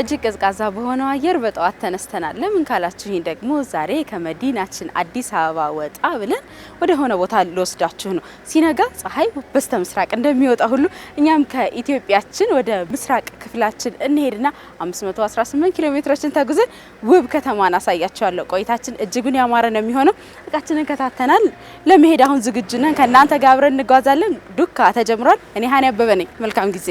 እጅግ ቀዝቃዛ በሆነው አየር በጠዋት ተነስተናል። ለምን ካላችሁኝ ደግሞ ዛሬ ከመዲናችን አዲስ አበባ ወጣ ብለን ወደ ሆነ ቦታ ልወስዳችሁ ነው። ሲነጋ ፀሐይ በስተ ምስራቅ እንደሚወጣ ሁሉ እኛም ከኢትዮጵያችን ወደ ምስራቅ ክፍላችን እንሄድና 518 ኪሎ ሜትሮችን ተጉዘን ውብ ከተማን አሳያችኋለሁ። ቆይታችን እጅጉን ያማረ ነው የሚሆነው። እቃችንን ከታተናል ለመሄድ አሁን ዝግጁ ነን። ከእናንተ ጋር አብረን እንጓዛለን። ዱካ ተጀምሯል። እኔ ሃኒ አበበ ነኝ። መልካም ጊዜ።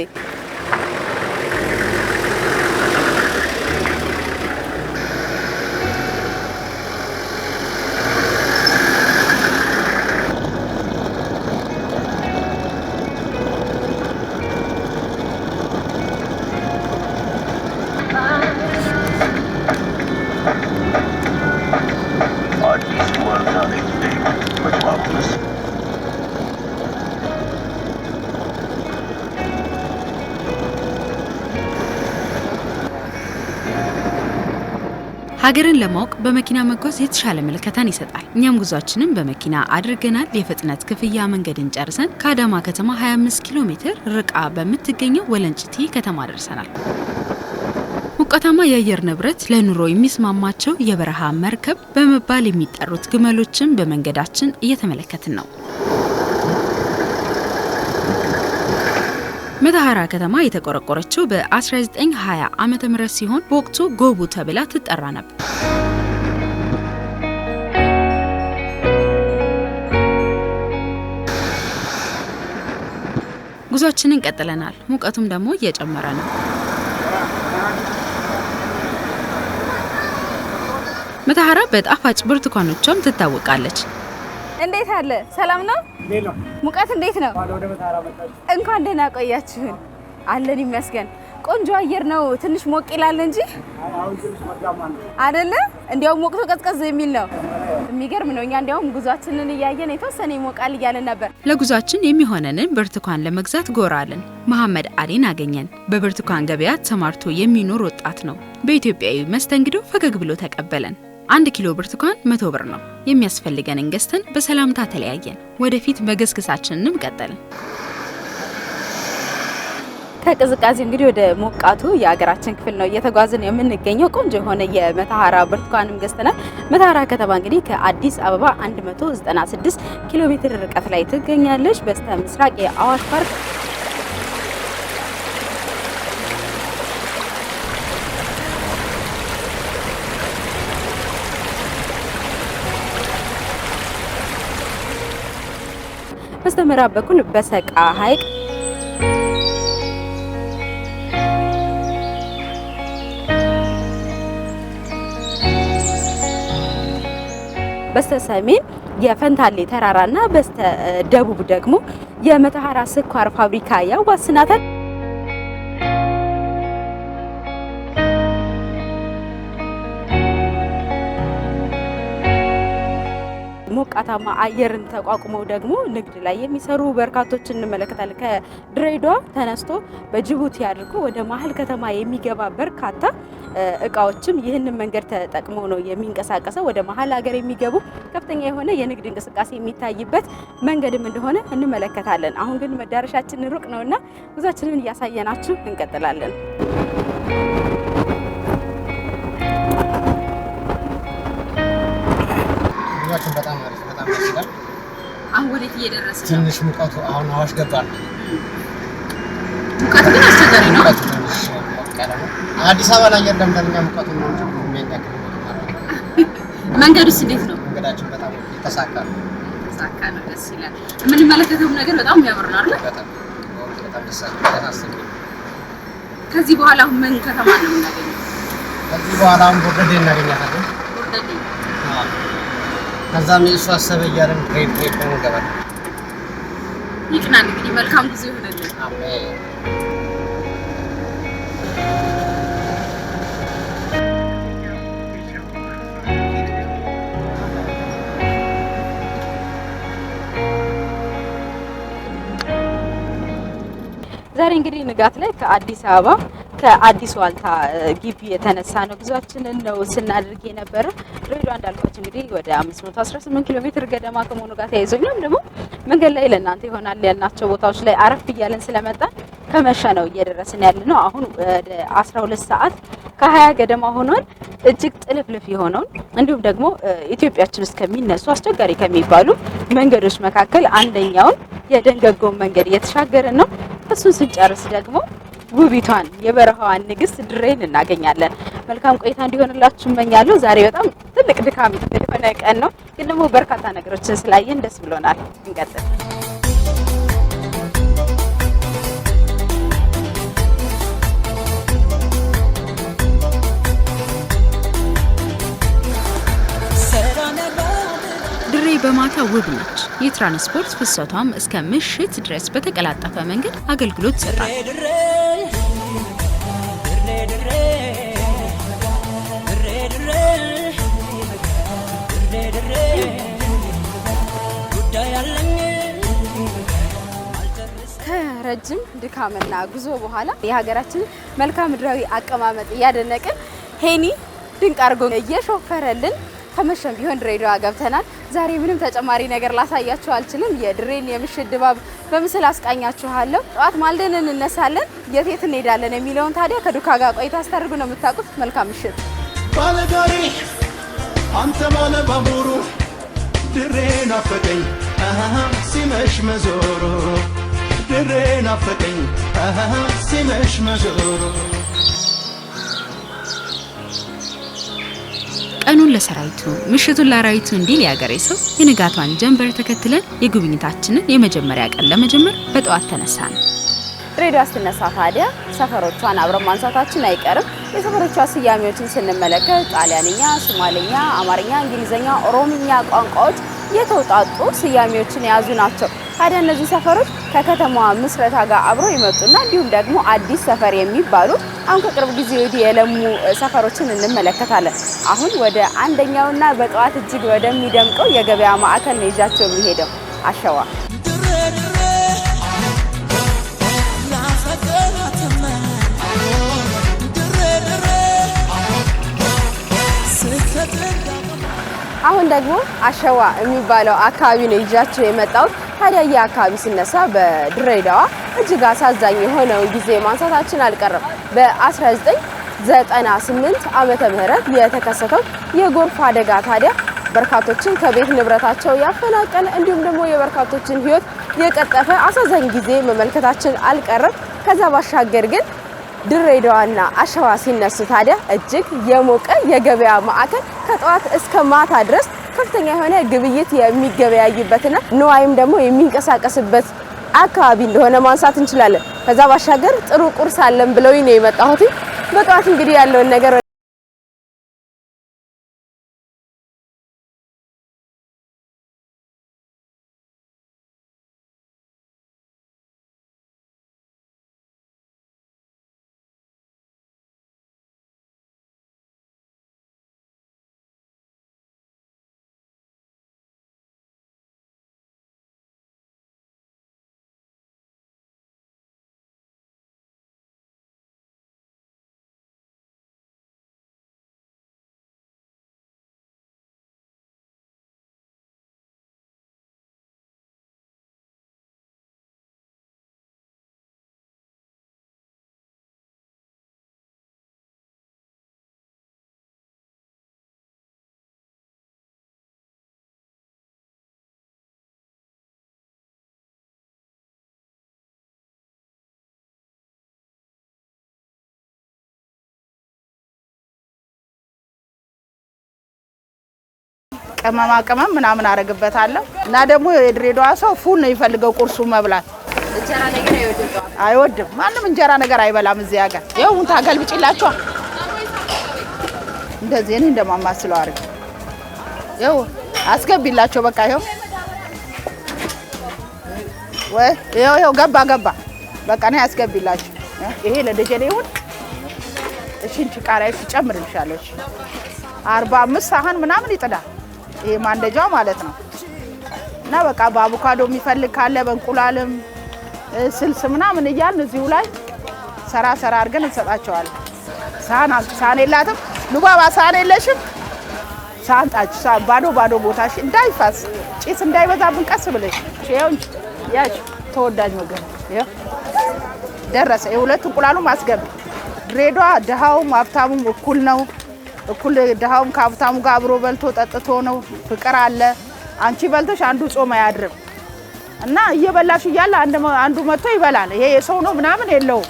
ሀገርን ለማወቅ በመኪና መጓዝ የተሻለ ምልከታን ይሰጣል። እኛም ጉዟችንን በመኪና አድርገናል። የፍጥነት ክፍያ መንገድን ጨርሰን ከአዳማ ከተማ 25 ኪሎ ሜትር ርቃ በምትገኘው ወለንጭቲ ከተማ ደርሰናል። ሞቃታማ የአየር ንብረት ለኑሮ የሚስማማቸው የበረሃ መርከብ በመባል የሚጠሩት ግመሎችን በመንገዳችን እየተመለከትን ነው። መተሃራ ከተማ የተቆረቆረችው በ1920 ዓመተ ምህረት ሲሆን በወቅቱ ጎቡ ተብላ ትጠራ ነበር። ጉዟችንን ቀጥለናል። ሙቀቱም ደግሞ እየጨመረ ነው። መተሃራ በጣፋጭ ብርቱካኖቿም ትታወቃለች። እንዴት አለ? ሰላም ነው? ሙቀት እንዴት ነው? እንኳን ደህና ቆያችሁን። አለን ይመስገን። ቆንጆ አየር ነው። ትንሽ ሞቅ ይላል እንጂ አይደለ? እንዲያውም ወቅቱ ቀዝቀዝ የሚል ነው። የሚገርም ነው። እኛ እንዲያውም ጉዟችንን እያየን የተወሰነ ይሞቃል እያለን ነበር። ለጉዟችን የሚሆነንን ብርቱካን ለመግዛት ጎራ አለን። መሐመድ አሊን አገኘን። በብርቱካን ገበያ ተማርቶ የሚኖር ወጣት ነው። በኢትዮጵያዊ መስተንግዶ ፈገግ ብሎ ተቀበለን። 1 ኪሎ ብርቱካን 100 ብር ነው። የሚያስፈልገንን ገዝተን በሰላምታ ተለያየን። ወደፊት መገስገሳችንንም ቀጠልን። ከቅዝቃዜ እንግዲህ ወደ ሞቃቱ የሀገራችን ክፍል ነው እየተጓዝን የምንገኘው። ቆንጆ የሆነ የመተሃራ ብርቱካንም ገዝተናል። መተሃራ ከተማ እንግዲህ ከአዲስ አበባ 196 ኪሎ ሜትር ርቀት ላይ ትገኛለች። በስተ ምስራቅ የአዋሽ ፓርክ በስተምዕራብ በኩል በሰቃ ሐይቅ በስተ ሰሜን የፈንታሌ ተራራና በስተ ደቡብ ደግሞ የመተሃራ ስኳር ፋብሪካ ያዋስናታል። ሞቃታማ አየርን ተቋቁመው ደግሞ ንግድ ላይ የሚሰሩ በርካቶችን እንመለከታለን። ከድሬዳዋ ተነስቶ በጅቡቲ አድርጎ ወደ መሀል ከተማ የሚገባ በርካታ እቃዎችም ይህንን መንገድ ተጠቅመው ነው የሚንቀሳቀሰው። ወደ መሀል ሀገር የሚገቡ ከፍተኛ የሆነ የንግድ እንቅስቃሴ የሚታይበት መንገድም እንደሆነ እንመለከታለን። አሁን ግን መዳረሻችን ሩቅ ነውና ጉዟችንን እያሳየናችሁ እንቀጥላለን። በጣም ደስ ይላል። አሁን ወዴት እየደረስን ነው? ትንሽ ሙቀቱ አሁን አዋሽ ገባል። ሙቀቱ ግን አስቸጋሪ ነው። አዲስ አበባ ላይ እንደምደኛ ሙቀቱ ነው እንጂ የሚያኛክል መንገዱስ እንዴት ነው? መንገዳችን በጣም የተሳካ ነው። ደስ ይላል። የምንመለከተው ነገር በጣም የሚያምር ነው አይደል? በጣም ደስ ይላል። ከዚህ በኋላ አሁን ምን ከተማ ነው የምናገኘው? ከዚህ በኋላ አሁን ቦርደዴ እናገኛታለን። ቦርደዴ ከዛም እሱ አሰበ እያለን ትሬድ ነው ገባል። ይቅናል። እንግዲህ መልካም ጊዜ ይሆነልን። አሜን። ዛሬ እንግዲህ ንጋት ላይ ከአዲስ አበባ ከአዲስ ዋልታ ግቢ የተነሳ ነው ጉዟችንን ነው ስናደርግ የነበረ። ድሬዳዋ እንዳልኳችሁ እንግዲህ ወደ 518 ኪሎ ሜትር ገደማ ከመሆኑ ጋር ተያይዞኛል ደግሞ መንገድ ላይ ለእናንተ ይሆናል ያልናቸው ቦታዎች ላይ አረፍ እያለን ስለመጣን ከመሸ ነው እየደረስን ያለ ነው። አሁን ወደ 12 ሰዓት ከ20 ገደማ ሆኗል። እጅግ ጥልፍልፍ የሆነው እንዲሁም ደግሞ ኢትዮጵያችን ውስጥ ከሚነሱ አስቸጋሪ ከሚባሉ መንገዶች መካከል አንደኛውን የደንገጎን መንገድ እየተሻገርን ነው። እሱን ስንጨርስ ደግሞ ውቢቷን የበረሃዋን ንግስት ድሬን እናገኛለን። መልካም ቆይታ እንዲሆንላችሁ እመኛለሁ። ዛሬ በጣም ትልቅ ድካም የሆነ ቀን ነው፣ ግን ደግሞ በርካታ ነገሮችን ስላየን ደስ ብሎናል። እንቀጥል። ድሬ በማታ ውብ ነች። የትራንስፖርት ፍሰቷም እስከ ምሽት ድረስ በተቀላጠፈ መንገድ አገልግሎት ይሰጣል። ከረጅም ድካምና ጉዞ በኋላ የሀገራችን መልክዓ ምድራዊ አቀማመጥ እያደነቅን ሄኒ ድንቅ አድርጎ እየሾፈረልን ከመሸም ቢሆን ድሬዳዋ ገብተናል። ዛሬ ምንም ተጨማሪ ነገር ላሳያችሁ አልችልም። የድሬን የምሽት ድባብ በምስል አስቃኛችኋለሁ። ጠዋት ማልደን እንነሳለን። የት እንሄዳለን የሚለውን ታዲያ ከዱካ ጋር ቆይታ አስታርጉ ነው የምታውቁት። መልካም ምሽት። ባለጋሪ አንተ ባለ ባቡሩ ድሬ ናፈቀኝ ሲመሽ መዞሩ ድሬ ናፈቀኝ ሲመሽ መዞሩ። ቀኑን ለሰራዊቱ ምሽቱን ለአራዊቱ እንዲል ያገሬ ሰው የንጋቷን ጀንበር ተከትለን የጉብኝታችንን የመጀመሪያ ቀን ለመጀመር በጠዋት ተነሳን። ድሬዳዋ ስትነሳ ታዲያ ሰፈሮቿን አብረን ማንሳታችን አይቀርም። የሰፈሮቿ ስያሜዎችን ስንመለከት ጣሊያንኛ፣ ሶማሌኛ፣ አማርኛ፣ እንግሊዘኛ፣ ኦሮምኛ ቋንቋዎች የተውጣጡ ስያሜዎችን የያዙ ናቸው። ታዲያ እነዚህ ሰፈሮች ከከተማዋ ምስረታ ጋር አብረው የመጡና እንዲሁም ደግሞ አዲስ ሰፈር የሚባሉ አሁን ከቅርብ ጊዜ ወዲህ የለሙ ሰፈሮችን እንመለከታለን። አሁን ወደ አንደኛውና በጠዋት እጅግ ወደሚደምቀው የገበያ ማዕከል ነው ይዣቸው የሚሄደው አሸዋ። አሁን ደግሞ አሸዋ የሚባለው አካባቢ ነው ይዣቸው የመጣሁት። ታዲያ ይህ አካባቢ ሲነሳ በድሬዳዋ እጅግ አሳዛኝ የሆነው ጊዜ ማንሳታችን አልቀረም። በ1998 ዓመተ ምህረት የተከሰተው የጎርፍ አደጋ ታዲያ በርካቶችን ከቤት ንብረታቸው ያፈናቀለ እንዲሁም ደግሞ የበርካቶችን ሕይወት የቀጠፈ አሳዛኝ ጊዜ መመልከታችን አልቀረም። ከዛ ባሻገር ግን ድሬዳዋና አሸዋ ሲነሱ ታዲያ እጅግ የሞቀ የገበያ ማዕከል ከጠዋት እስከ ማታ ድረስ ከፍተኛ የሆነ ግብይት የሚገበያይበትና ንዋይም ደግሞ የሚንቀሳቀስበት አካባቢ እንደሆነ ማንሳት እንችላለን። ከዛ ባሻገር ጥሩ ቁርስ አለን ብለውኝ ነው የመጣሁት። በጠዋት እንግዲህ ያለውን ነገር ቅመማ ቅመም ምናምን አረግበታለሁ እና ደግሞ የድሬዳዋ ሰው ፉል ነው የሚፈልገው ቁርሱ መብላት። እንጀራ ነገር አይወድም። ማንም እንጀራ ነገር አይበላም እዚህ ሀገር። ይኸው ታገልብጭላችሁ እንደዚህ እኔ እንደማማስለው አርግ። ይኸው አስገቢላቸው በቃ ይኸው ወይ ይኸው ገባ በቃ ነው ያስገቢላችሁ። ይሄ ለደጀኔ ይሁን። እሺ እንቺ ቃሪያሽ ጨምርልሻለሁ። 45 ሳህን ምናምን ይጥዳል ይሄ ማንደጃው ማለት ነው። እና በቃ በአቮካዶ የሚፈልግ ካለ በእንቁላልም ስልስ ምናምን እያልን እዚሁ ላይ ሰራ አድርገን እንሰጣቸዋለን። ሳህን የላትም ሉባባ ሳህን የለሽም? ሳህን ጣጭ ባዶ ቦታሽ እንዳይፋስ ጭስ እንዳይበዛብን ቀስ ብለሽ ይሄው ያች ተወዳጅ ምግብ ይሄው ደረሰ። የሁለት እንቁላሉ ማስገብ ድሬዳዋ ድሃውም ሀብታሙም እኩል ነው። እኩል ድሃውም ከሀብታሙ ጋር አብሮ በልቶ ጠጥቶ ነው። ፍቅር አለ። አንቺ በልተሽ አንዱ ጾም አያድርም እና እየበላሽ እያለ አንዱ መጥቶ ይበላል። ይሄ የሰው ነው ምናምን የለውም።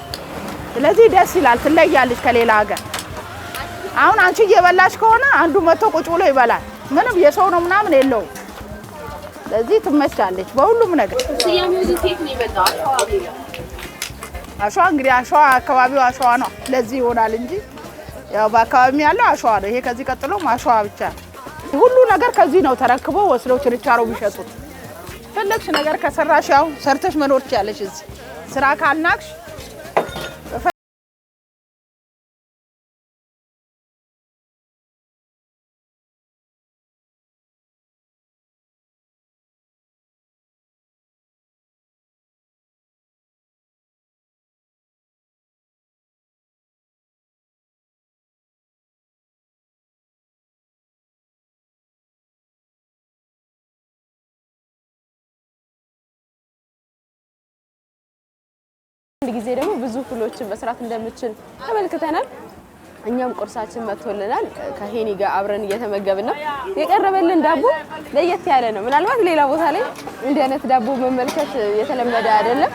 ስለዚህ ደስ ይላል። ትለያለሽ ከሌላ ሀገር። አሁን አንቺ እየበላሽ ከሆነ አንዱ መጥቶ ቁጭ ብሎ ይበላል። ምንም የሰው ነው ምናምን የለውም። ስለዚህ ትመቻለች በሁሉም ነገር። ስያሜው ሴት ነው ይመጣው አሸዋ እንግዲህ አሸዋ አካባቢው አሸዋ ነው። ለዚህ ይሆናል እንጂ ያው በአካባቢው ያለው አሸዋ ነው። ይሄ ከዚህ ቀጥሎ አሸዋ ብቻ። ሁሉ ነገር ከዚህ ነው ተረክበው ወስደው ችርቻሮ ቢሸጡት። ፈለግሽ ነገር ከሰራሽ ያው ሰርተሽ መኖር ትችያለሽ። እዚህ ስራ ካልናክሽ አንድ ጊዜ ደግሞ ብዙ ፍሎችን መስራት እንደምችል ተመልክተናል። እኛም ቁርሳችን መጥቶልናል። ከሄኒ ጋር አብረን እየተመገብን ነው። የቀረበልን ዳቦ ለየት ያለ ነው። ምናልባት ሌላ ቦታ ላይ እንዲህ አይነት ዳቦ መመልከት የተለመደ አይደለም።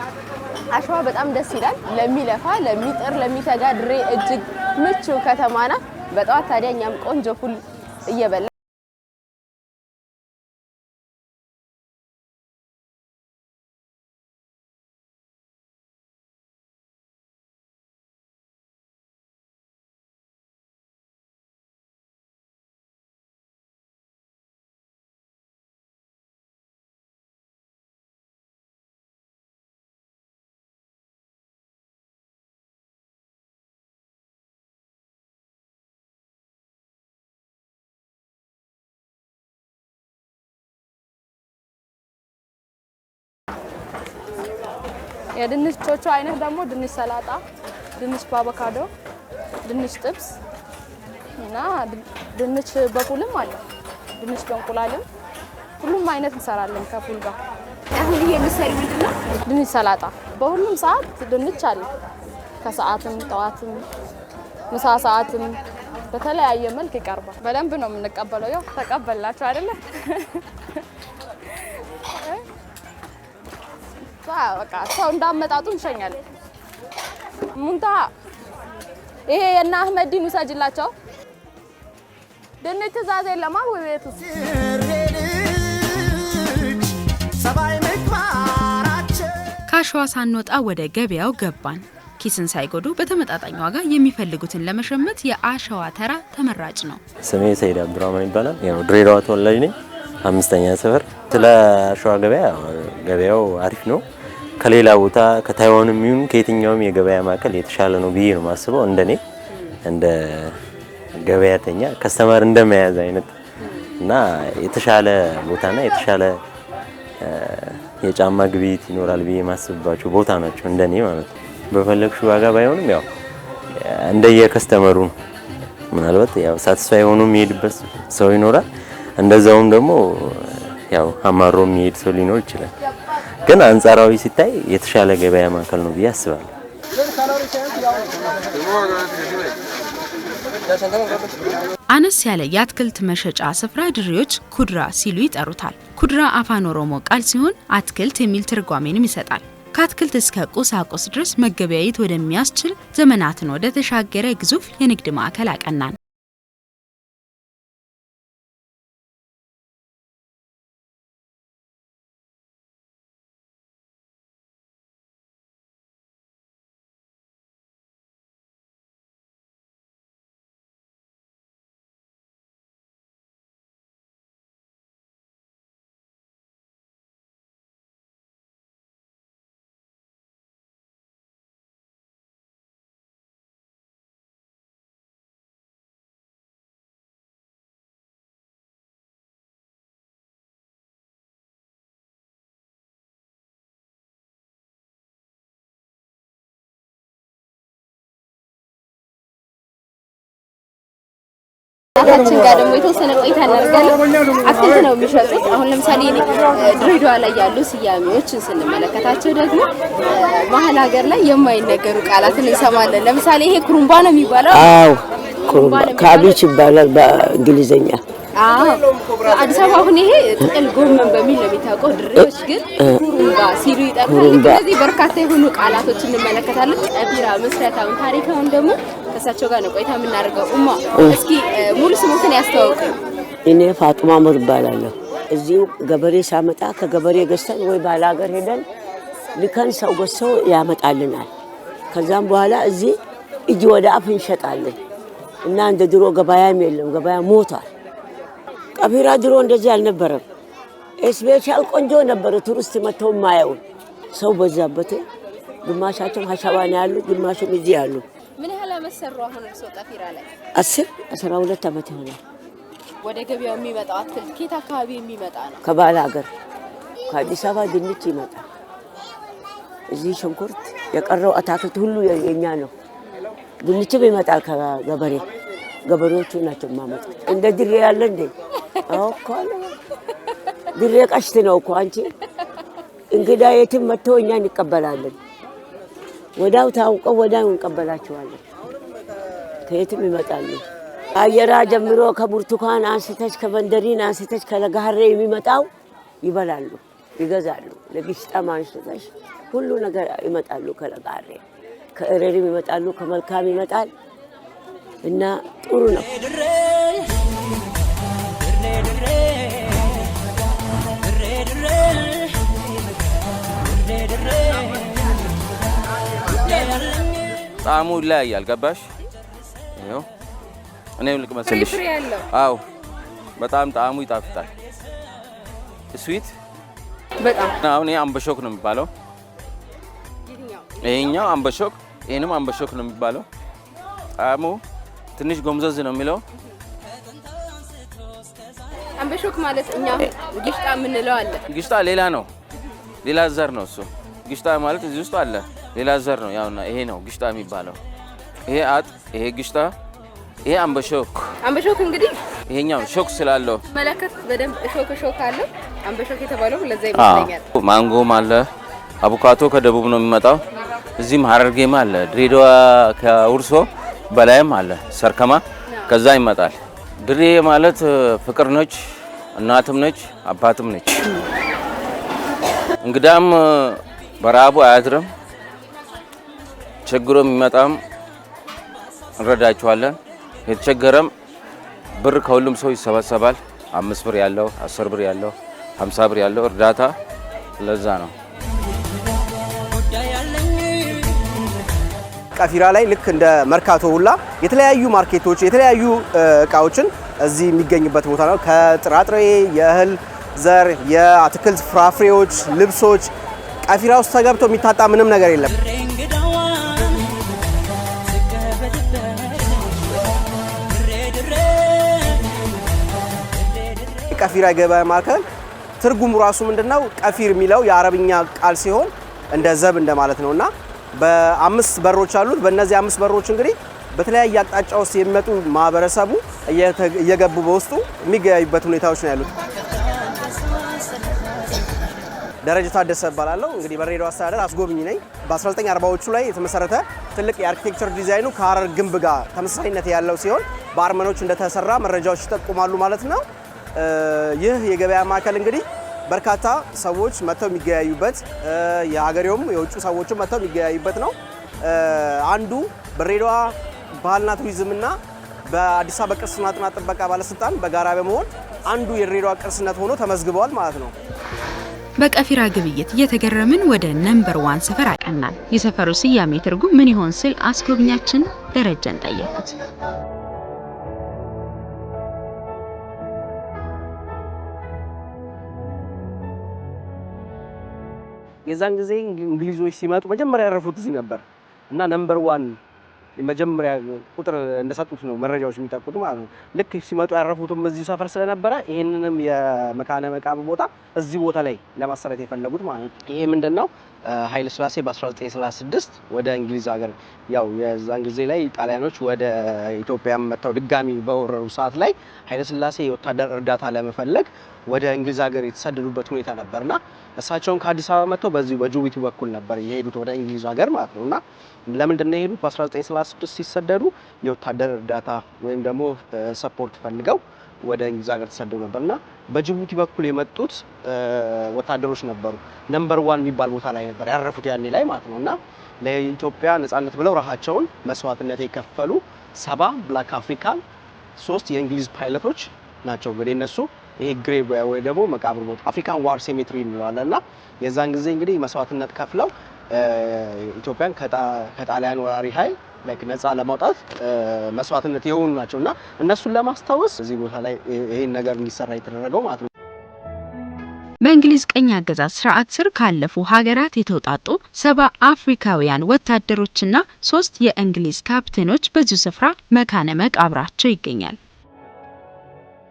አሸዋ በጣም ደስ ይላል። ለሚለፋ፣ ለሚጥር፣ ለሚተጋ ድሬ እጅግ ምቹ ከተማ ናት። በጠዋት ታዲያ እኛም ቆንጆ ፉል እየበላ የድንች ቾቾ አይነት ደግሞ ድንች ሰላጣ፣ ድንች በአቮካዶ፣ ድንች ጥብስ እና ድንች በፉልም አለ። ድንች በእንቁላልም ሁሉም አይነት እንሰራለን ከፉል ጋር። አሁን የምሰሪ ምንድነው? ድንች ሰላጣ። በሁሉም ሰዓት ድንች አለ። ከሰዓትም ጠዋትም ምሳ ሰዓትም በተለያየ መልክ ይቀርባል። በደንብ ነው የምንቀበለው። ያው ተቀበላችሁ አይደለ? በቃ ሰው እንዳመጣጡ እንሸኛለን። ሙንታ ይሄ የና አህመዲን ውሰጅላቸው። ድንች ትእዛዝ የለማ ወይ ቤት ውስጥ ከአሸዋ ሳንወጣ ወደ ገበያው ገባን። ኪስን ሳይጎዱ በተመጣጣኝ ዋጋ የሚፈልጉትን ለመሸመት የአሸዋ ተራ ተመራጭ ነው። ስሜ ሰይድ አብዱራህማን ይባላል። ያው ድሬዳዋ ተወላጅ ነኝ። 5ኛ ሰፈር። ስለ አሸዋ ገበያው አሪፍ ነው። ከሌላ ቦታ ከታይዋንም ይሁን ከየትኛውም የገበያ ማዕከል የተሻለ ነው ብዬ ነው ማስበው። እንደኔ እንደ ገበያተኛ ከስተመር እንደመያዝ አይነት እና የተሻለ ቦታና የተሻለ የጫማ ግብይት ይኖራል ብዬ ማስብባቸው ቦታ ናቸው እንደኔ ማለት ነው። በፈለግሽ ዋጋ ባይሆንም ያው እንደየከስተመሩ ነው። ምናልባት ያው ሳቲስፋይ ሆኖ የሚሄድበት ሰው ይኖራል። እንደዛውም ደግሞ ያው አማሮ የሚሄድ ሰው ሊኖር ይችላል። ግን አንጻራዊ ሲታይ የተሻለ ገበያ ማዕከል ነው ብዬ አስባለሁ። አነስ ያለ የአትክልት መሸጫ ስፍራ ድሬዎች ኩድራ ሲሉ ይጠሩታል። ኩድራ አፋን ኦሮሞ ቃል ሲሆን አትክልት የሚል ትርጓሜንም ይሰጣል። ከአትክልት እስከ ቁሳቁስ ድረስ መገበያየት ወደሚያስችል ዘመናትን ወደ ተሻገረ ግዙፍ የንግድ ማዕከል አቀናን። አታችን ጋር ደግሞ የተወሰነ ቆይታ እናደርጋለን። አትክልት ነው የሚሸጡት። አሁን ለምሳሌ ድሬዳዋ ላይ ያሉ ስያሜዎችን ስንመለከታቸው ደግሞ መሀል ሀገር ላይ የማይነገሩ ቃላትን እንሰማለን። ለምሳሌ ይሄ ኩሩምባ ነው የሚባለው። አዎ ኩሩምባ ካቢች ይባላል በእንግሊዘኛ። አዲስ አበባ አሁን ይሄ ጥቅል ጎመን በሚል ነው የሚታወቀው። ድሬዎች ግን ኩሩምባ ሲሉ ይጠራሉ። ስለዚህ በርካታ የሆኑ ቃላቶችን እንመለከታለን። ቀፊራ ምስረታውን ታሪካውን ደግሞ ከእሳቸው ጋር ነው ቆይታ የምናደርገው። ኡማ እስኪ ሙሉ ስሙትን ያስተዋውቁ። እኔ ፋጡማ ሞር እባላለሁ። እዚሁ ገበሬ ሳመጣ ከገበሬ ገዝተን ወይ ባለ ሀገር ሄደን ልከን ሰው ገዝተው ያመጣልናል። ከዛም በኋላ እዚህ እጅ ወደ አፍ እንሸጣለን እና እንደ ድሮ ገበያም የለም፣ ገበያ ሞቷል። ቀፊራ ድሮ እንደዚህ አልነበረም። ስፔሻል ቆንጆ ነበር። ቱሪስት መጥተው ማየው ሰው በዛበት። ግማሻቸው ሀሸባን ያሉ፣ ግማሹም እዚህ ያሉ። ምን ያህል አመሰሩ? አሁን እርሶ ቀፊራ ላይ 12 ዓመት ይሆናል። ወደ ገበያው የሚመጣው አትክልት ከየት አካባቢ የሚመጣ ነው? ከባለ ሀገር ከአዲስ አበባ ድንች ይመጣል። እዚህ ሽንኩርት፣ የቀረው አታክልት ሁሉ የኛ ነው። ድንችም ይመጣል ከገበሬ። ገበሬዎቹ ናቸው ማመጡት። እንደ ድሬ ያለ እንዴ? አውኮ ድሬ ቀሽት ነው እኮ አንቺ። እንግዳ የትም መጥተው እኛን ይቀበላለን። ወዳው ታውቀው ወዳው እንቀበላቸዋለን። ከየትም ይመጣሉ። አየራ ጀምሮ ከብርቱካን አንስተሽ ከመንደሪን አንስተሽ ከለጋሬ የሚመጣው ይበላሉ፣ ይገዛሉ። ለግሽጣም አንስተሽ ሁሉ ነገር ይመጣሉ። ከለጋሬ ከእረሪም ይመጣሉ፣ ከመልካም ይመጣል እና ጥሩ ነው። ጣዕሙ ይለያያል። ገባሽ? ይኸው እኔም ልቅመስልሽ። አዎ በጣም ጣዕሙ ይጣፍጣል። ስዊት በጣም አሁን ይሄ አምበሾክ ነው የሚባለው። ይሄኛው አምበሾክ፣ ይሄንም አምበሾክ ነው የሚባለው። ጣዕሙ ትንሽ ጎምዘዝ ነው የሚለው። አምበሾክ ማለት እኛ ግሽጣ የምንለው አለ። ግሽጣ ሌላ ነው፣ ሌላ ዘር ነው እሱ። ግሽጣ ማለት እዚህ ውስጥ አለ፣ ሌላ ዘር ነው። ያውና ይሄ ነው ግሽጣ የሚባለው። ይሄ ይሄ ግሽጣ፣ ይሄ አምበሾክ። አምበሾክ እንግዲህ ይሄኛው ሾክ ስላለው መለከት በደንብ ሾክ አለው። አምበሾክ የተባለው ለዛ ይመስለኛል። ማንጎም አለ፣ አቮካዶ ከደቡብ ነው የሚመጣው። እዚህም ሀረርጌም አለ፣ ድሬዳዋ ከውርሶ በላይም አለ፣ ሰርከማ ከዛ ይመጣል። ድሬ ማለት ፍቅር ነች፣ እናትም ነች፣ አባትም ነች። እንግዳም በረሃቡ አያድርም። ችግሮ የሚመጣም እንረዳቸዋለን። የተቸገረም ብር ከሁሉም ሰው ይሰበሰባል። 5 ብር ያለው፣ 10 ብር ያለው፣ 50 ብር ያለው እርዳታ ለዛ ነው። ቀፊራ ላይ ልክ እንደ መርካቶ ሁላ የተለያዩ ማርኬቶች የተለያዩ እቃዎችን እዚህ የሚገኝበት ቦታ ነው። ከጥራጥሬ፣ የእህል ዘር፣ የአትክልት ፍራፍሬዎች፣ ልብሶች ቀፊራ ውስጥ ተገብቶ የሚታጣ ምንም ነገር የለም። ቀፊራ ገበያ ማዕከል ትርጉሙ ራሱ ምንድነው? ቀፊር የሚለው የአረብኛ ቃል ሲሆን እንደ ዘብ እንደማለት ነውና በ5 በሮች አሉት። በእነዚህ 5 በሮች እንግዲህ በተለያየ አቅጣጫ ውስጥ የሚመጡ ማህበረሰቡ እየገቡ በውስጡ የሚገያዩበት ሁኔታዎች ነው ያሉት። ደረጃ ታደሰ እባላለሁ። እንግዲህ በድሬዳዋ አስተዳደር አስጎብኝ ነኝ። በ1940ዎቹ ላይ የተመሰረተ ትልቅ የአርኪቴክቸር ዲዛይኑ ከሀረር ግንብ ጋር ተመሳሳይነት ያለው ሲሆን በአርመኖች እንደተሰራ መረጃዎች ይጠቁማሉ ማለት ነው። ይህ የገበያ ማዕከል እንግዲህ በርካታ ሰዎች መጥተው የሚገያዩበት የሀገሬውም የውጭ ሰዎችም መጥተው የሚገያዩበት ነው። አንዱ በድሬዳዋ ባህልና ቱሪዝምና በአዲስ አበባ ቅርስና ጥናት ጥበቃ ባለስልጣን በጋራ በመሆን አንዱ የድሬዳዋ ቅርስነት ሆኖ ተመዝግበዋል ማለት ነው። በቀፊራ ግብይት እየተገረምን ወደ ነምበር 1 ሰፈር አቀናን። የሰፈሩ ስያሜ ትርጉም ምን ይሆን ስል አስጎብኛችን ደረጃን ጠየቁት። የዛን ጊዜ እንግሊዞች ሲመጡ መጀመሪያ ያረፉት እዚህ ነበር እና ነምበር 1 የመጀመሪያ ቁጥር እንደሰጡት ነው መረጃዎች የሚጠቁት ማለት ነው። ልክ ሲመጡ ያረፉትም እዚህ ሰፈር ስለነበረ ይሄንንም የመካነ መቃብር ቦታ እዚህ ቦታ ላይ ለማሰረት የፈለጉት ማለት ነው። ይሄ ምንድነው ኃይለ ሥላሴ በ1936 ወደ እንግሊዝ ሀገር ያው የዛን ጊዜ ላይ ጣሊያኖች ወደ ኢትዮጵያ መጥተው ድጋሚ በወረሩ ሰዓት ላይ ኃይለ ሥላሴ የወታደር እርዳታ ለመፈለግ ወደ እንግሊዝ ሀገር የተሰደዱበት ሁኔታ ነበርና እሳቸውን ከአዲስ አበባ መጥተው በዚህ በጅቡቲ በኩል ነበር የሄዱት ወደ እንግሊዝ ሀገር ማለት ነውና ለምንድን ነው የሄዱት? በ1936 ሲሰደዱ የወታደር እርዳታ ወይም ደግሞ ሰፖርት ፈልገው ወደ እንግሊዝ ሀገር ተሰደው ነበርና በጅቡቲ በኩል የመጡት ወታደሮች ነበሩ። ነምበር 1 የሚባል ቦታ ላይ ነበር ያረፉት ያኔ ላይ ማለት ነውና ለኢትዮጵያ ነጻነት ብለው ራሳቸውን መስዋዕትነት የከፈሉ 70 ብላክ አፍሪካን 3 የእንግሊዝ ፓይለቶች ናቸው። እንግዲህ እነሱ ይሄ ግሬቭ ወይ ደግሞ መቃብር ቦታ አፍሪካን ዋር ሴሜትሪ እንለዋለና የዛን ጊዜ እንግዲህ መስዋዕትነት ከፍለው ኢትዮጵያን ከጣሊያን ወራሪ ኃይል ነፃ ለማውጣት መስዋዕትነት የሆኑ ናቸውና እነሱን ለማስታወስ እዚህ ቦታ ላይ ይሄን ነገር እንዲሰራ የተደረገው ማለት ነው። በእንግሊዝ ቀኝ አገዛዝ ስርዓት ስር ካለፉ ሀገራት የተውጣጡ 70 አፍሪካውያን ወታደሮችና 3 የእንግሊዝ ካፕቴኖች በዚህ ስፍራ መካነ መቃብራቸው ይገኛል።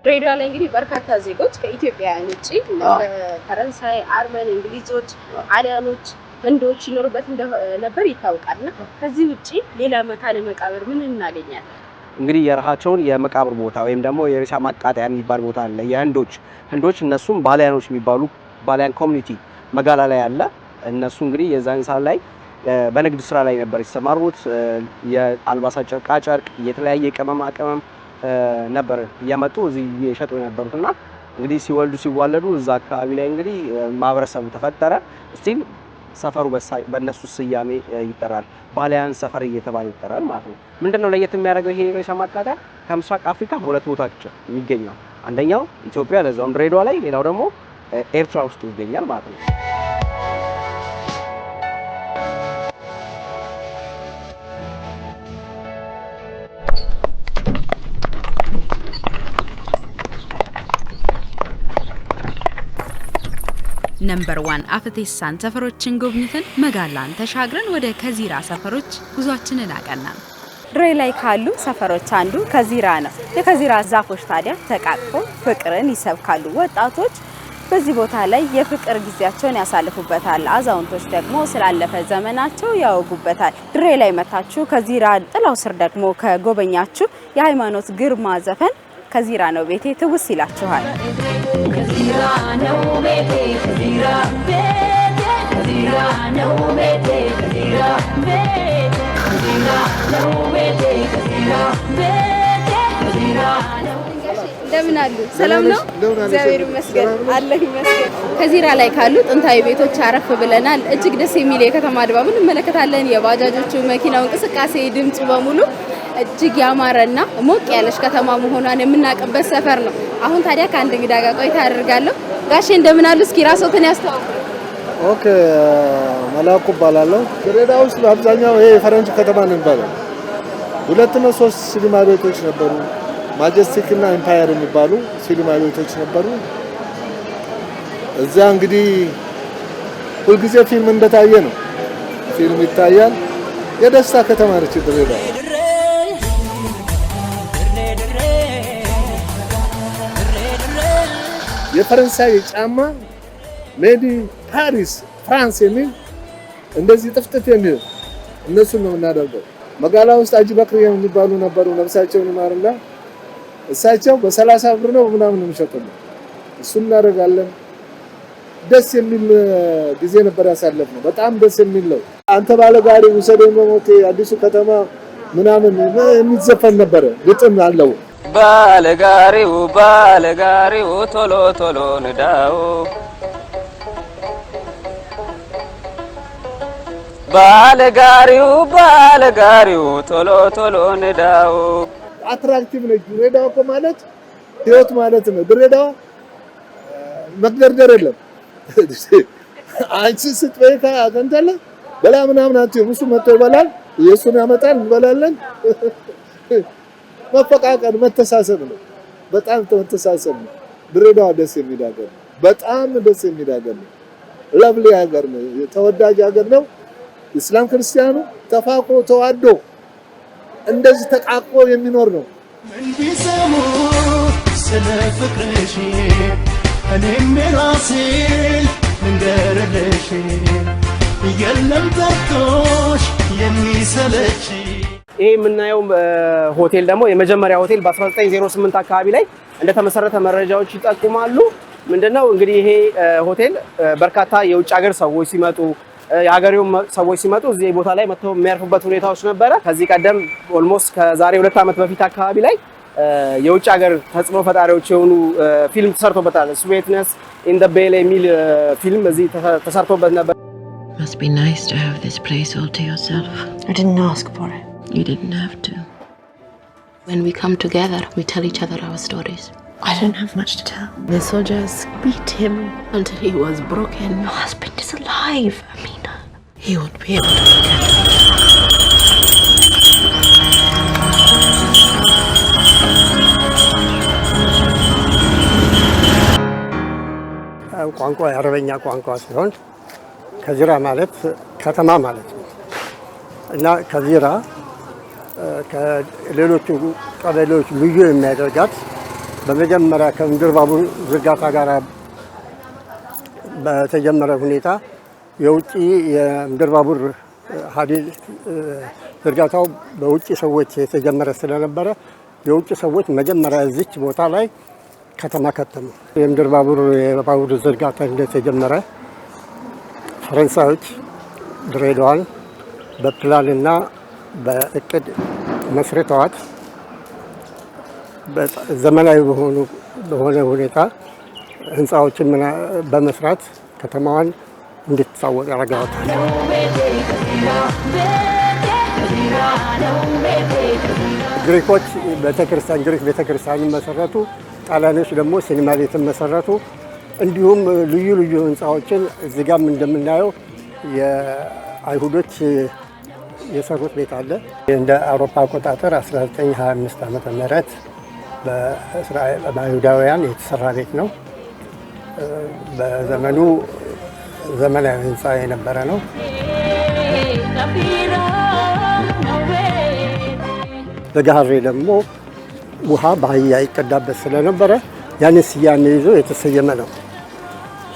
ድሬዳዋ ላይ እንግዲህ በርካታ ዜጎች ከኢትዮጵያውያን ውጪ ፈረንሳይ፣ አርመን፣ እንግሊዞች፣ ጣሊያኖች፣ ህንዶች ይኖርበት ነበር ይታወቃልና ከዚህ ውጪ ሌላ መካነ መቃብር ምን እናገኛለን? እንግዲህ የራሳቸውን የመቃብር ቦታ ወይም ደግሞ የሬሳ ማቃጠያ የሚባል ቦታ አለ። የህንዶች እነሱም ባሊያኖች የሚባሉ ባሊያን ኮሚኒቲ መጋላ ላይ አለ። እነሱ እንግዲህ የዛን ሰዓት ላይ በንግድ ስራ ላይ ነበር የተሰማሩት። የአልባሳት ጨርቃ ጨርቅ፣ የተለያየ ቅመማ ቅመም ነበር እያመጡ እዚህ እየሸጡ የነበሩትና እንግዲህ ሲዋለዱ እዛ አካባቢ ላይ እንግዲህ ማህበረሰብ ተፈጠረ። እስቲል ሰፈሩ በእነሱ ስያሜ ይጠራል። ባሊያን ሰፈር እየተባለ ይጠራል ማለት ነው። ምንድነው ለየት የሚያደርገው ይሄ ሬሳ ማቃጠያ? ከምስራቅ አፍሪካ በሁለት ቦታዎች የሚገኘው አንደኛው ኢትዮጵያ ለዛውም ድሬዳዋ ላይ፣ ሌላው ደግሞ ኤርትራ ውስጥ ይገኛል ማለት ነው። ነምበር 1 አፍቴሳን ሰፈሮችን ጎብኝተን መጋላን ተሻግረን ወደ ከዚራ ሰፈሮች ጉዟችንን አቀናን። ድሬ ላይ ካሉ ሰፈሮች አንዱ ከዚራ ነው። የከዚራ ዛፎች ታዲያ ተቃቅፎ ፍቅርን ይሰብካሉ። ወጣቶች በዚህ ቦታ ላይ የፍቅር ጊዜያቸውን ያሳልፉበታል። አዛውንቶች ደግሞ ስላለፈ ዘመናቸው ያወጉበታል። ድሬ ላይ መታችሁ ከዚራ ጥላው ስር ደግሞ ከጎበኛችሁ የሃይማኖት ግርማ ዘፈን ከዚራ ነው ቤቴ ትውስ ይላችኋል። ከዚራ ነው ቤቴ ከዚራ ቤቴ ከዚራ ነው ቤቴ ከዚራ ቤቴ ከዚራ ነው ቤቴ ከዚራ ቤቴ ከዚራ ነው። እንደምን አሉ? ሰላም ነው? እግዚአብሔር ይመስገን አለህ ይመስገን። ከዚራ ላይ ካሉ ጥንታዊ ቤቶች አረፍ ብለናል። እጅግ ደስ የሚል የከተማ ድባብ እንመለከታለን። የባጃጆቹ መኪናው እንቅስቃሴ ድምጽ በሙሉ እጅግ ያማረና ሞቅ ያለሽ ከተማ መሆኗን የምናውቅበት ሰፈር ነው። አሁን ታዲያ ከአንድ እንግዳ ጋር ቆይታ አደርጋለሁ። ጋሼ እንደምን አሉ? እስኪ ራስዎትን ያስተዋውቁ። ኦኬ፣ መላኩ እባላለሁ። ድሬዳዋ ውስጥ በአብዛኛው ይሄ የፈረንጅ ከተማ ነው የሚባለው። 2 እና 3 ሲኒማ ቤቶች ነበሩ። ማጀስቲክ እና ኤምፓየር የሚባሉ ሲኒማ ቤቶች ነበሩ። እዚያ እንግዲህ ሁልጊዜ ፊልም እንደታየ ነው። ፊልም ይታያል። የደስታ ከተማ ነች ድሬዳዋ። የፈረንሳይ ጫማ ሜዲ ፓሪስ ፍራንስ የሚል እንደዚህ ጥፍጥፍ የሚል እነሱን ነው የምናደርገው። መጋላ ውስጥ አጂ በክሪ የሚባሉ ነበሩ፣ ነፍሳቸውን ይማርና እሳቸው በ30 ብር ነው ምናምን የሚሸጡልን። እሱን እናደርጋለን። ደስ የሚል ጊዜ ነበር ያሳለፍነው። በጣም ደስ የሚል ነው። አንተ ባለጋሪ ውሰደኝ በሞቴ አዲሱ ከተማ ምናምን የሚዘፈን ነበረ። ግጥም አለው። ባለጋሪው ቶሎ ቶሎ ንዳው፣ ባለጋሪው ቶሎ ቶሎ ንዳው። አትራክቲቭ ነች ድሬዳዋ እኮ ማለት ህይወት ማለት ነው። ድሬዳዋ መግደርደር የለም። አንቺ ስትበይካ አገንተለ በላ ምናምን አትይም። እሱ መጥቶ ይበላል፣ የእሱን ያመጣል፣ እንበላለን። መፈቃቀር መተሳሰብ ነው። በጣም መተሳሰብ ነው። ድሬዳዋ ደስ የሚል ሀገር ነው። በጣም ደስ የሚል ሀገር ነው። ለብሊ ሀገር ነው። ተወዳጅ ሀገር ነው። እስላም ክርስቲያኑ ተፋቅሮ ተዋዶ እንደዚህ ተቃቅፎ የሚኖር ነው። ምን ቢሰሙ ስለ ፍቅርሽ እኔም የራሴን ልንገርልሽ የለም ጠርቶሽ የሚሰለች ይሄ የምናየው ሆቴል ደግሞ የመጀመሪያ ሆቴል በ1908 አካባቢ ላይ እንደተመሰረተ መረጃዎች ይጠቁማሉ። ምንድነው እንግዲህ ይሄ ሆቴል በርካታ የውጭ ሀገር ሰዎች ሲመጡ የሀገሬው ሰዎች ሲመጡ እዚህ ቦታ ላይ መጥተው የሚያርፉበት ሁኔታዎች ነበረ። ከዚህ ቀደም ኦልሞስት ከዛሬ 2 ዓመት በፊት አካባቢ ላይ የውጭ ሀገር ተጽዕኖ ፈጣሪዎች የሆኑ ፊልም ተሰርቶበታል። ስዌትነስ ኢን ዘ ቤል የሚል ፊልም እዚህ ተሰርቶበት ነበር። Must be nice to have this place all to yourself. I didn't ask for it. You didn't have to. When we come together, we tell each other our stories. I don't have much to tell. The soldiers beat him Until he was broken. Your husband is alive, Amina. He won't be able to forget. ቋንቋ የአረበኛ ቋንቋ ሲሆን ከዚራ ማለት ከተማ ማለት ነው እና ከዚራ ከሌሎቹ ቀበሌዎች ልዩ የሚያደርጋት በመጀመሪያ ከምድር ባቡር ዝርጋታ ጋር በተጀመረ ሁኔታ የውጪ የምድር ባቡር ሀዲድ ዝርጋታው በውጪ ሰዎች የተጀመረ ስለነበረ የውጪ ሰዎች መጀመሪያ እዚች ቦታ ላይ ከተማ ከተሙ። የምድር ባቡር ዝርጋታ እንደተጀመረ ፈረንሳዮች ድሬዳዋን በፕላንና በእቅድ መስርተዋት ዘመናዊ በሆነ ሁኔታ ህንፃዎችን በመስራት ከተማዋን እንድትታወቅ ያደርጋታል። ግሪኮች ግሪክ ቤተክርስቲያንን መሰረቱ። ጣሊያኖች ደግሞ ሲኒማ ቤትን መሰረቱ። እንዲሁም ልዩ ልዩ ህንፃዎችን እዚህ ጋር እንደምናየው የአይሁዶች የሰሩት ቤት አለ። እንደ አውሮፓ አቆጣጠር 1925 ዓመተ ምህረት በአይሁዳውያን የተሰራ ቤት ነው። በዘመኑ ዘመናዊ ህንፃ የነበረ ነው። በጋሬ ደግሞ ውሃ በአህያ ይቀዳበት ስለነበረ ያን ስያሜ ይዞ የተሰየመ ነው።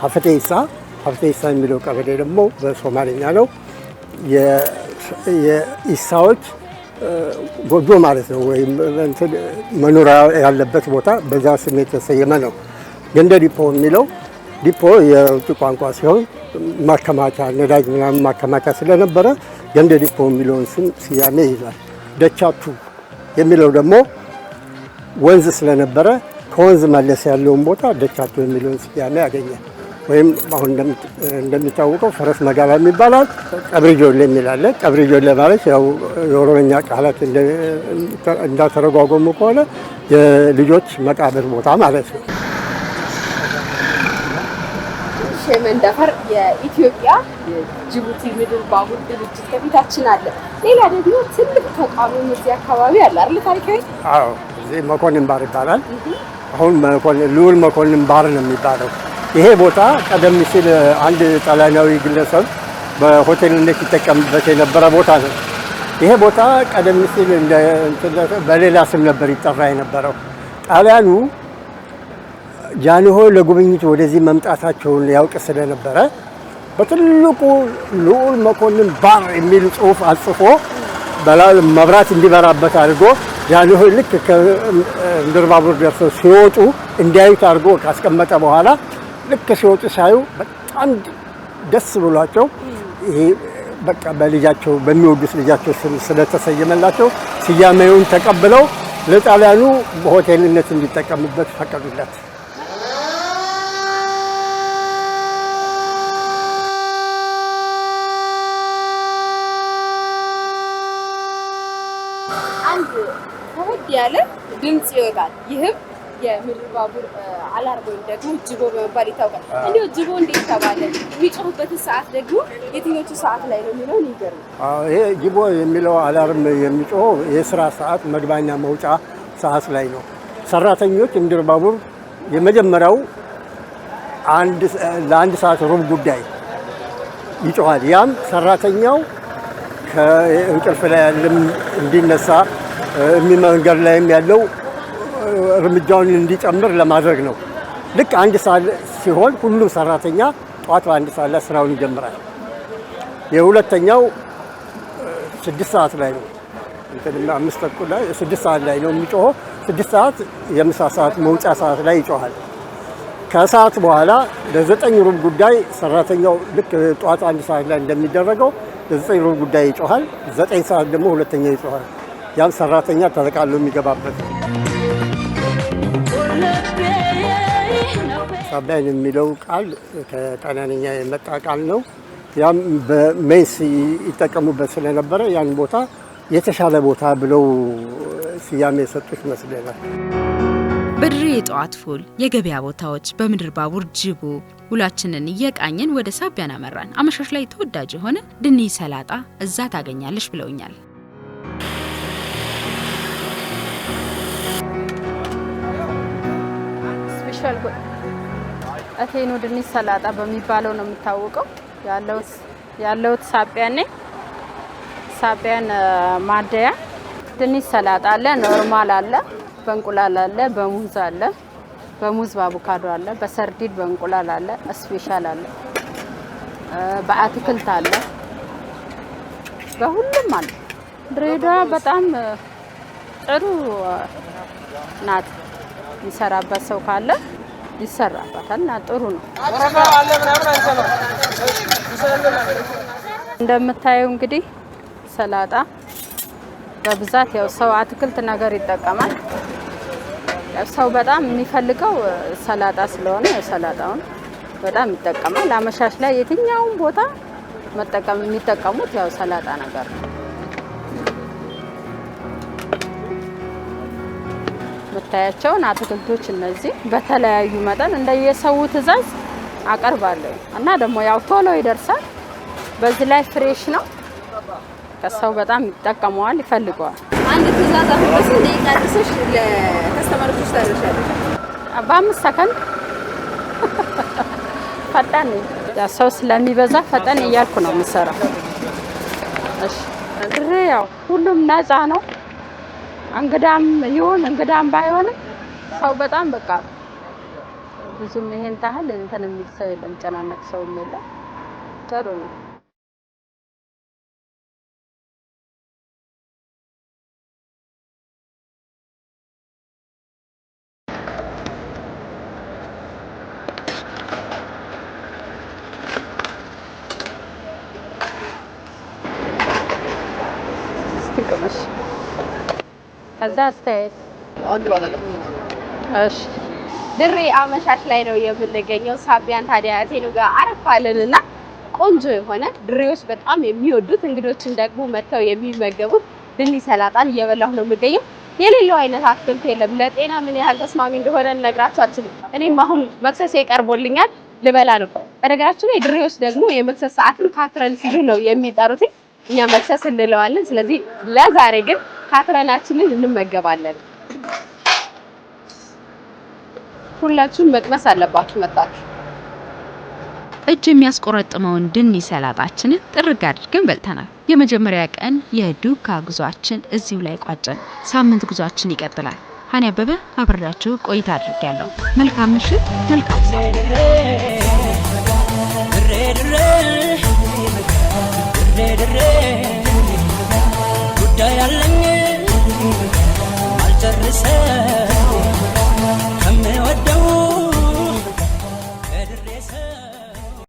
ሀፍቴሳ የሚለው ቀበሌ ደግሞ በሶማሌኛ ነው። የኢሳዎች ጎጆ ማለት ነው፣ ወይም መኖሪያ ያለበት ቦታ በዛ ስም የተሰየመ ነው። ገንደ ዲፖ የሚለው ዲፖ የውጭ ቋንቋ ሲሆን ማከማቻ ነዳጅ ምናምን ማከማቻ ስለነበረ ገንደ ዲፖ የሚለውን ስም ስያሜ ይዟል። ደቻቱ የሚለው ደግሞ ወንዝ ስለነበረ ከወንዝ መለስ ያለውን ቦታ ደቻቱ የሚለውን ስያሜ ያገኘ። ወይም አሁን እንደሚታወቀው ፈረስ መጋላ የሚባላል። ቀብሪ ጆሌ የሚላለ ቀብሪ ጆሌ ማለት ያው የኦሮምኛ ቃላት እንዳተረጓጎሙ ከሆነ የልጆች መቃብር ቦታ ማለት ነው። ሸመንደፈር የኢትዮጵያ ጅቡቲ ምድር ባቡር ድርጅት ከፊታችን አለ። ሌላ ደግሞ ትልቅ ተቋም እዚህ አካባቢ አለ አይደል? ታሪካዊ። አዎ፣ እዚህ መኮንን ባር ይባላል። አሁን ልዑል መኮንን ባር ነው የሚባለው። ይሄ ቦታ ቀደም ሲል አንድ ጣሊያናዊ ግለሰብ በሆቴልነት ይጠቀምበት የነበረ ቦታ ነው። ይሄ ቦታ ቀደም ሲል በሌላ ስም ነበር ይጠራ የነበረው። ጣሊያኑ ጃንሆይ ለጉብኝት ወደዚህ መምጣታቸውን ያውቅ ስለነበረ በትልቁ ልዑል መኮንን ባር የሚል ጽሑፍ አጽፎ መብራት እንዲበራበት አድርጎ ጃንሆይ ልክ ከምድር ባቡር ደርሰው ሲወጡ እንዲያዩት አድርጎ ካስቀመጠ በኋላ ልክ ሲወጡ ሳዩ በጣም ደስ ብሏቸው ይሄ በቃ በልጃቸው በሚወዱት ልጃቸው ስም ስለተሰየመላቸው ስያሜውን ተቀብለው ለጣሊያኑ በሆቴልነት እንዲጠቀምበት ፈቀዱለት። አንድ ከበድ ያለ ድምጽ ይወጣል። ይህም የምድር ባቡር አላርም ወይም ደግሞ ጅቦ በመባል ይታወቃል። እንዲሁ ጅቦ እንዴት ተባለ? የሚጮህበት ሰዓት ደግሞ የትኞቹ ሰዓት ላይ ነው የሚለው ይገርም። ይሄ ጅቦ የሚለው አላርም የሚጮኸው የስራ ሰዓት መግባኛ መውጫ ሰዓት ላይ ነው። ሰራተኞች ምድር ባቡር የመጀመሪያው ለአንድ ሰዓት ሩብ ጉዳይ ይጮሃል። ያም ሰራተኛው ከእንቅልፍ ላይ ያለም እንዲነሳ መንገድ ላይም ያለው እርምጃውን እንዲጨምር ለማድረግ ነው። ልክ አንድ ሰዓት ሲሆን ሁሉም ሰራተኛ ጠዋት በአንድ ሰዓት ላይ ስራውን ይጀምራል። የሁለተኛው 6 ሰዓት ላይ ነው። እንትና 5 ተኩል ላይ 6 ሰዓት ላይ ነው የሚጮኸው። 6 ሰዓት የምሳ ሰዓት መውጫ ሰዓት ላይ ይጮሃል። ከሰዓት በኋላ ለ9 ሩብ ጉዳይ ሰራተኛው ልክ ጠዋት 1 ሰዓት ላይ እንደሚደረገው ለ9 ሩብ ጉዳይ ይጮሃል። 9 ሰዓት ደግሞ ሁለተኛው ይጮሃል። ያን ሰራተኛ ተጠቃሎ የሚገባበት ሳቢያን የሚለው ቃል ከጣሊያንኛ የመጣ ቃል ነው። ያም በሜስ ይጠቀሙበት ስለነበረ ያን ቦታ የተሻለ ቦታ ብለው ስያሜ የሰጡት ይመስለናል። በድሬ የጠዋት ፉል የገበያ ቦታዎች በምድር ባቡር ጅቡ ውላችንን እየቃኘን ወደ ሳቢያን አመራን። አመሻሽ ላይ ተወዳጅ የሆነ ድንች ሰላጣ እዛ ታገኛለሽ ብለውኛል። ስፔሻል አቴኖ ድንች ሰላጣ በሚባለው ነው የሚታወቀው። ያለው ሳቢያን ነኝ። ሳቢያን ማደያ ድንች ሰላጣ አለ፣ ኖርማል አለ፣ በእንቁላል አለ፣ በሙዝ አለ፣ በሙዝ በአቮካዶ አለ፣ በሰርዲድ በእንቁላል አለ፣ ስፔሻል አለ፣ በአትክልት አለ፣ በሁሉም አለ። ድሬዳዋ በጣም ጥሩ ናት። የሚሰራበት ሰው ካለ ይሰራባታል እና ጥሩ ነው። እንደምታየው እንግዲህ ሰላጣ በብዛት ያው ሰው አትክልት ነገር ይጠቀማል። ሰው በጣም የሚፈልገው ሰላጣ ስለሆነ ሰላጣውን በጣም ይጠቀማል። አመሻሽ ላይ የትኛውም ቦታ የሚጠቀሙት ያው ሰላጣ ነገር ነው። የምታያቸውን አትክልቶች እነዚህ በተለያዩ መጠን እንደየሰው ትዕዛዝ አቀርባለሁ እና ደግሞ ያው ቶሎ ይደርሳል። በዚህ ላይ ፍሬሽ ነው። ከሰው በጣም ይጠቀመዋል፣ ይፈልገዋል። አንድ ትዕዛዝ አሁን በስንት ደቂቃ ድረስሽ ለከስተመሮች ታደርሻለሽ? በ5 ሰከንድ ፈጣን ነው። ሰው ስለሚበዛ ፈጣን እያልኩ ነው የምሰራው። እሺ ድሬ ያው ሁሉም ነፃ ነው። እንግዳም ይሁን እንግዳም ባይሆንም ሰው በጣም በቃ ብዙም ይሄን ታህል እንትን የሚል ሰው የለም፣ ጨናነቅ ሰው የለም። ጥሩ ነው። ከዛ አስተያየት እሺ ድሬ አመሻሽ ላይ ነው የምንገኘው። ሳቢያን ታዲያ አቴኑ ጋር አረፍ አለንና ቆንጆ የሆነ ድሬዎች በጣም የሚወዱት እንግዶችን ደግሞ መተው የሚመገቡት ድንች ሰላጣን እየበላሁ ነው የምገኘው። የሌለው አይነት አትክልት የለም። ለጤና ምን ያህል ተስማሚ እንደሆነ ልነግራችሁ አልችልም። እኔም አሁን መክሰስ ቀርቦልኛል ልበላ ነው። በነገራችን ላይ ድሬዎች ደግሞ የመክሰስ ሰዓትን ካትረን ሲሉ ነው የሚጠሩት። እኛ መክሰስ እንለዋለን። ስለዚህ ለዛሬ ግን ካትረናችንን እንመገባለን። ሁላችሁም መቅመስ አለባችሁ መጣችሁ። እጅ የሚያስቆረጥመውን ድንች ሰላጣችንን ጥርግ አድርገን በልተናል። የመጀመሪያ ቀን የዱካ ጉዟችን እዚሁ ላይ ቋጨን። ሳምንት ጉዟችን ይቀጥላል። ሀኒ አበበ አብሬያችሁ ቆይታ አድርጌያለሁ። መልካም ምሽት፣ መልካም ጉዳይ አለኝ አልጨርሰም